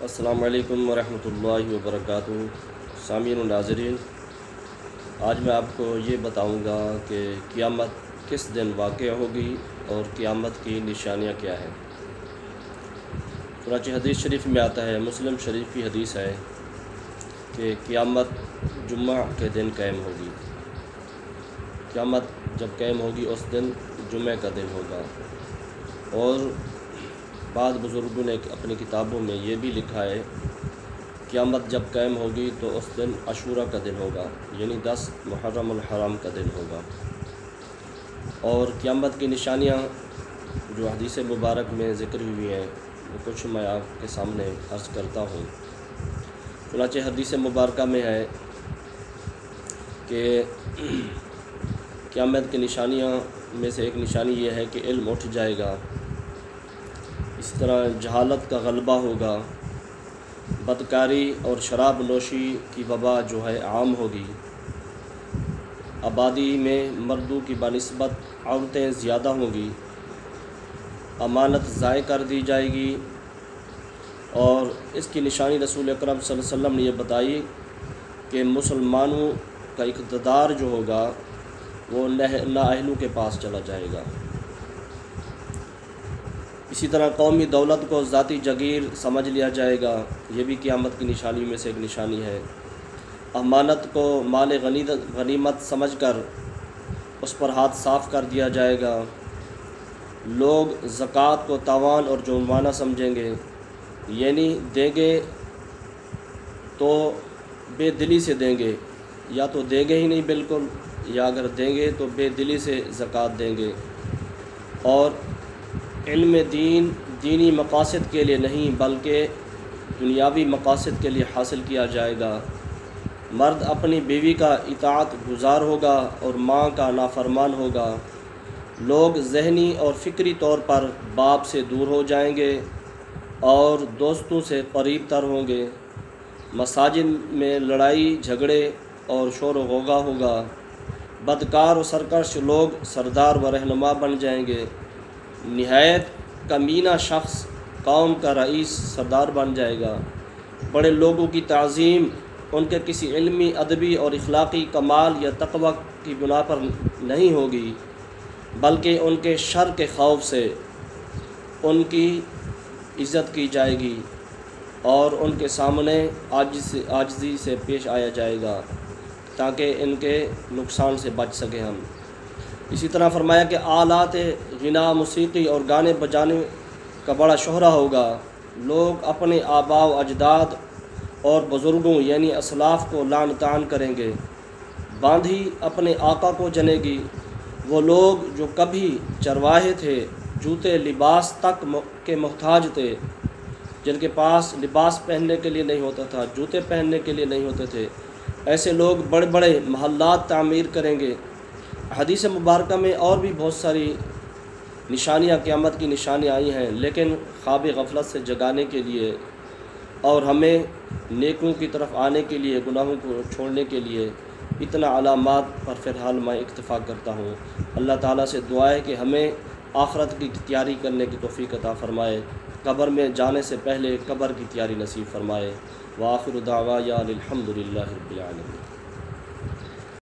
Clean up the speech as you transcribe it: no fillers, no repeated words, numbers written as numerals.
السلام علیکم ورحمۃ اللہ وبرکاتہ۔ سامعین و ناظرین، آج میں آپ کو یہ بتاؤں گا کہ قیامت کس دن واقع ہوگی اور قیامت کی نشانیاں کیا ہیں۔ چنانچہ حدیث شریف میں آتا ہے، مسلم شریف کی حدیث ہے کہ قیامت جمعہ کے دن قائم ہوگی۔ قیامت جب قائم ہوگی اس دن جمعہ کا دن ہوگا، اور بعض بزرگوں نے اپنی کتابوں میں یہ بھی لکھا ہے قیامت جب قائم ہوگی تو اس دن عاشوراء کا دن ہوگا، یعنی 10 محرم الحرام کا دن ہوگا۔ اور قیامت کی نشانیاں جو حدیث مبارک میں ذکر ہوئی ہیں وہ کچھ میں آپ کے سامنے عرض کرتا ہوں۔ چنانچہ حدیث مبارکہ میں ہے کہ قیامت کی نشانیاں میں سے ایک نشانی یہ ہے کہ علم اٹھ جائے گا، اسی طرح جہالت کا غلبہ ہوگا، بدکاری اور شراب نوشی کی وبا جو ہے عام ہوگی، آبادی میں مردوں کی بنسبت عورتیں زیادہ ہوں گی، امانت ضائع کر دی جائے گی۔ اور اس کی نشانی رسول اکرم صلی اللہ علیہ وسلم نے یہ بتائی کہ مسلمانوں کا اقتدار جو ہوگا وہ نااہلوں کے پاس چلا جائے گا۔ اسی طرح قومی دولت کو ذاتی جگیر سمجھ لیا جائے گا، یہ بھی قیامت کی نشانی میں سے ایک نشانی ہے۔ امانت کو مال غنیمت سمجھ کر اس پر ہاتھ صاف کر دیا جائے گا۔ لوگ زکوٰۃ کو تاوان اور جرمانہ سمجھیں گے، یعنی دیں گے تو بے دلی سے دیں گے، یا تو دیں گے ہی نہیں بالکل، یا اگر دیں گے تو بے دلی سے زکوٰۃ دیں گے۔ اور علم دین دینی مقاصد کے لیے نہیں بلکہ دنیاوی مقاصد کے لیے حاصل کیا جائے گا۔ مرد اپنی بیوی کا اطاعت گزار ہوگا اور ماں کا نافرمان ہوگا۔ لوگ ذہنی اور فکری طور پر باپ سے دور ہو جائیں گے اور دوستوں سے قریب تر ہوں گے۔ مساجد میں لڑائی جھگڑے اور شور و غوغا ہوگا۔ بدکار و سرکش لوگ سردار و رہنما بن جائیں گے۔ نہایت کمینہ شخص قوم کا رئیس سردار بن جائے گا۔ بڑے لوگوں کی تعظیم ان کے کسی علمی، ادبی اور اخلاقی کمال یا تقوی کی بنا پر نہیں ہوگی، بلکہ ان کے شر کے خوف سے ان کی عزت کی جائے گی اور ان کے سامنے عاجزی سے پیش آیا جائے گا تاکہ ان کے نقصان سے بچ سکیں ہم۔ اسی طرح فرمایا کہ آلات غنا، موسیقی اور گانے بجانے کا بڑا شہرہ ہوگا۔ لوگ اپنے آباء و اجداد اور بزرگوں یعنی اسلاف کو لعن طعن کریں گے۔ باندھی اپنے آقا کو جنے گی۔ وہ لوگ جو کبھی چرواہے تھے، جوتے لباس تک کے محتاج تھے، جن کے پاس لباس پہننے کے لیے نہیں ہوتا تھا، جوتے پہننے کے لیے نہیں ہوتے تھے، ایسے لوگ بڑے بڑے محلات تعمیر کریں گے۔ حدیث مبارکہ میں اور بھی بہت ساری نشانیاں قیامت کی نشانیاں آئی ہیں، لیکن خواب غفلت سے جگانے کے لیے اور ہمیں نیکوں کی طرف آنے کے لیے، گناہوں کو چھوڑنے کے لیے اتنا علامات پر فی الحال میں اکتفا کرتا ہوں۔ اللہ تعالیٰ سے دعا ہے کہ ہمیں آخرت کی تیاری کرنے کی توفیق عطا فرمائے، قبر میں جانے سے پہلے قبر کی تیاری نصیب فرمائے۔ وآخر دعوانا الحمد للہ رب العالمین۔